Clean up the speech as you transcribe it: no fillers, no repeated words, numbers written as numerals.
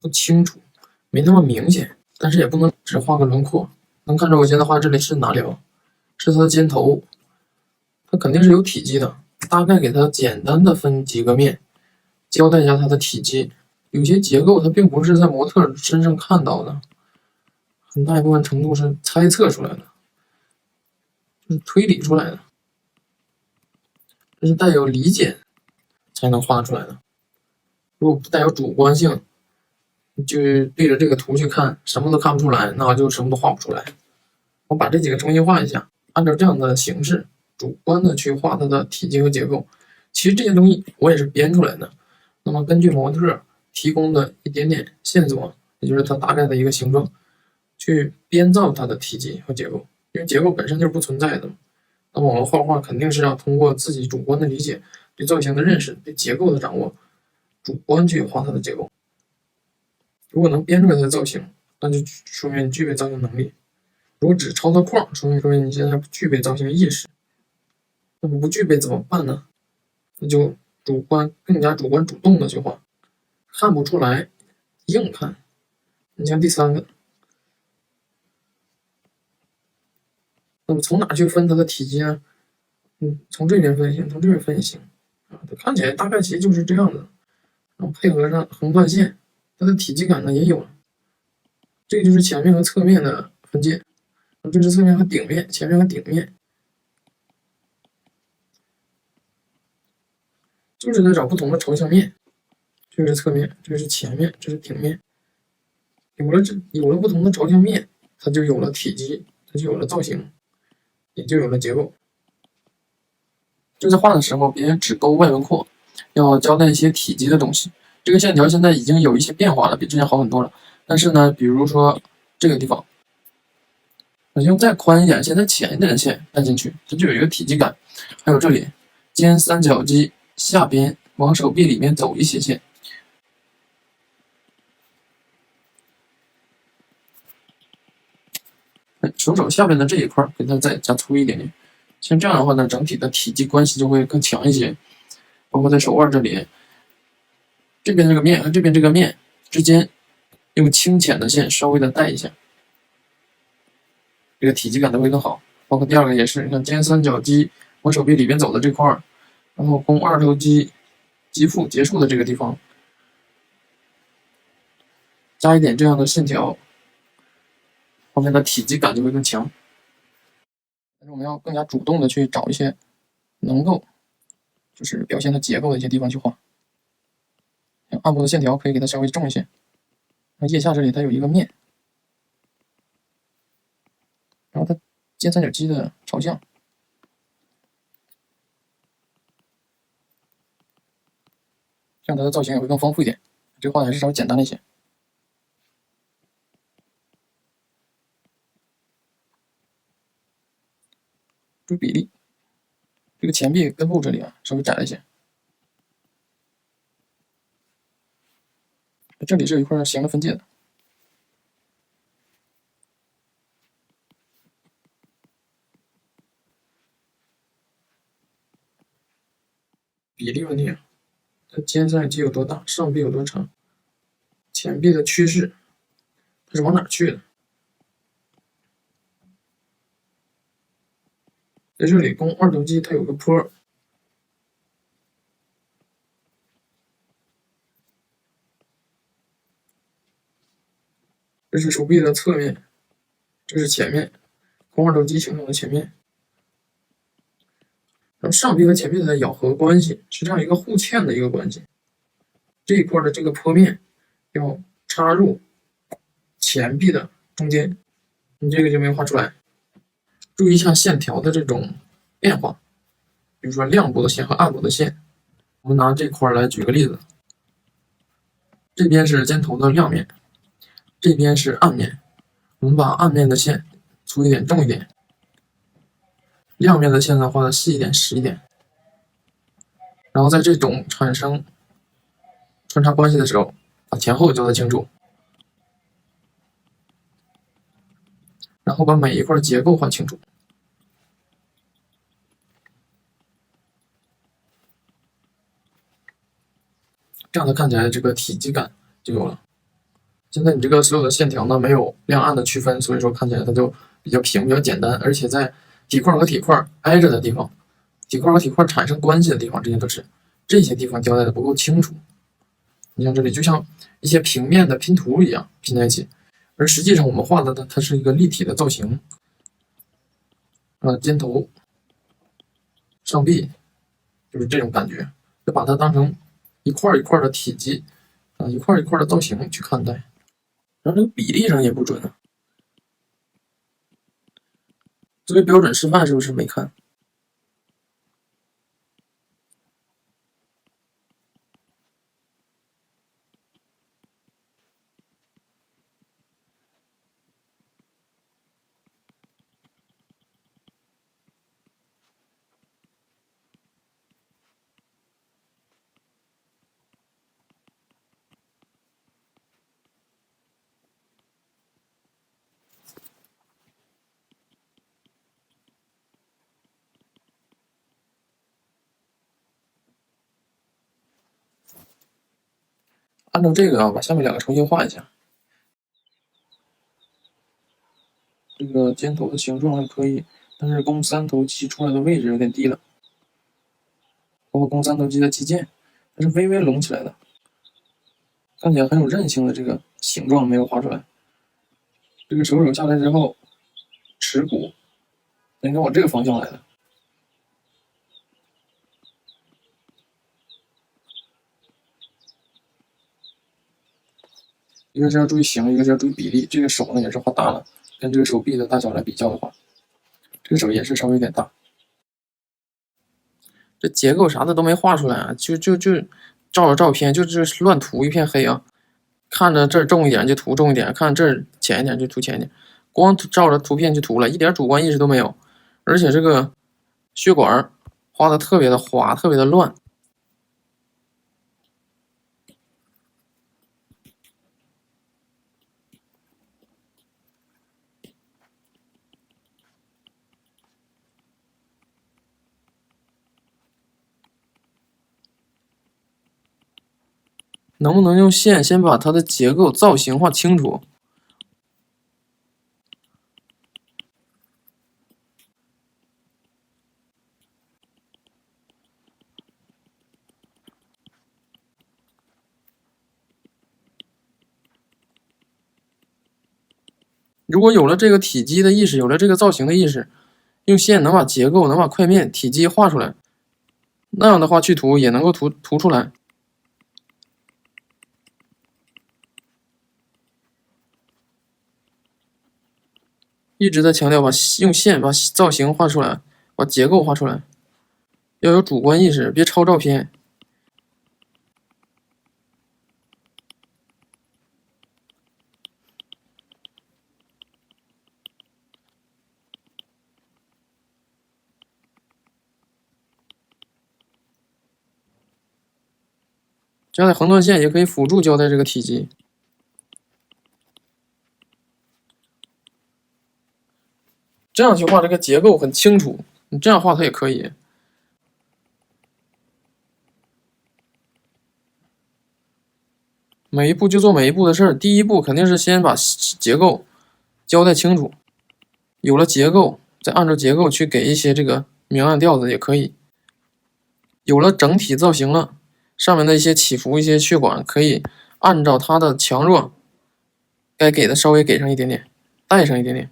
不清楚，没那么明显，但是也不能只画个轮廓。能看出我现在画这里是哪里哦？是它的肩头，它肯定是有体积的。大概给它简单的分几个面，交代一下它的体积。有些结构它并不是在模特身上看到的，很大一部分程度是猜测出来的，就是推理出来的，这是带有理解才能画出来的。如果不带有主观性，就对着这个图去看，什么都看不出来，那我就什么都画不出来。我把这几个重新画一下，按照这样的形式，主观的去画它的体积和结构。其实这些东西我也是编出来的。那么根据模特提供的一点点线索，也就是它大概的一个形状，去编造它的体积和结构。因为结构本身就是不存在的，那么我们画画肯定是要通过自己主观的理解、对造型的认识、对结构的掌握，主观去画它的结构。如果能编出来它的造型，那就说明你具备造型能力。如果只抄它框，说明你现在不具备造型意识。那么不具备怎么办呢？那就更加主观主动的去画，看不出来硬看。你像第三个，那么从哪去分它的体积呢？从这边分行，从这边分也行啊。它看起来大概其实就是这样的，然后配合上横断线，它的体积感呢也有了。这个就是前面和侧面的分界，这是侧面和顶面，前面和顶面，就是在找不同的朝向面。这是侧面，这是前面，这是顶面。有了不同的朝向面，它就有了体积，它就有了造型，也就有了结构。就在画的时候，别只勾外轮廓，要交代一些体积的东西。这个线条现在已经有一些变化了，比之前好很多了。但是呢，比如说这个地方，我用再宽一点线、再浅一点的线带进去，它就有一个体积感。还有这里肩三角肌下边往手臂里面走一些线。手肘下边的这一块给它再加粗一点点，像这样的话呢，整体的体积关系就会更强一些。包括在手腕这里，这边这个面和这边这个面之间，用轻浅的线稍微的带一下，这个体积感都会更好。包括第二个也是，你看肩三角肌往手臂里边走的这块，然后肱二头肌肌腹结束的这个地方，加一点这样的线条。后面的体积感就会更强。但是我们要更加主动的去找一些能够就是表现它结构的一些地方去画。像暗部的线条可以给它稍微重一些。那腋下这里它有一个面，然后它肩三角肌的朝向，这样它的造型也会更丰富一点。这个画的还是稍微简单了一些。注意比例，这个前臂根部这里啊稍微窄了一些，这里是有一块形的分界的。比例问题啊，它肩三角肌有多大，上臂有多长，前臂的趋势，它是往哪去的？在这里肱二头肌它有个坡，这是手臂的侧面，这是前面，肱二头肌形成的前面。然后上臂和前臂的咬合关系是这样一个互嵌的一个关系，这一块的这个坡面要插入前臂的中间，你这个就没有画出来。注意一下线条的这种变化，比如说亮部的线和暗部的线。我们拿这块来举个例子，这边是肩头的亮面，这边是暗面。我们把暗面的线粗一点、重一点，亮面的线呢画的细一点、实一点。然后在这种产生穿插关系的时候，把前后交代清楚，然后把每一块结构画清楚。这样它看起来这个体积感就有了。现在你这个所有的线条呢没有亮暗的区分，所以说看起来它就比较平，比较简单，而且在体块和体块挨着的地方，体块和体块产生关系的地方，这些地方交代的不够清楚。你像这里就像一些平面的拼图一样拼在一起，而实际上我们画的呢，它是一个立体的造型，肩头、上臂，就是这种感觉，就把它当成一块一块的体积一块一块的造型去看待。然后这个比例上也不准啊。作为标准示范是不是没看？按照这个把下面两个重新画一下。这个尖头的形状还可以，但是肱三头肌出来的位置有点低了，包括肱三头肌的肌腱，它是微微隆起来的，看起来很有韧性的这个形状没有画出来。这个手肘下来之后，耻骨应该往这个方向来的。一个是要注意形，一个是要注意比例。这个手呢也是画大了，跟这个手臂的大小来比较的话，这个手也是稍微有点大。这结构啥的都没画出来啊，就照着照片就是乱涂一片黑啊，看着这儿重一点就涂重一点，看这儿浅一点就涂浅一点，光照着图片就涂了，一点主观意识都没有。而且这个血管画的特别的花，特别的乱。能不能用线先把它的结构造型画清楚？如果有了这个体积的意识，有了这个造型的意识，用线能把结构、能把块面、体积画出来，那样的话去涂也能够涂出来。一直在强调用线把造型画出来，把结构画出来，要有主观意识，别抄照片。交代横断线也可以辅助交代这个体积。这样去画这个结构很清楚，你这样画它也可以。每一步就做每一步的事儿，第一步肯定是先把结构交代清楚，有了结构，再按照结构去给一些这个明暗调子也可以。有了整体造型了，上面的一些起伏、一些血管可以按照它的强弱，该给的稍微给上一点点，带上一点点。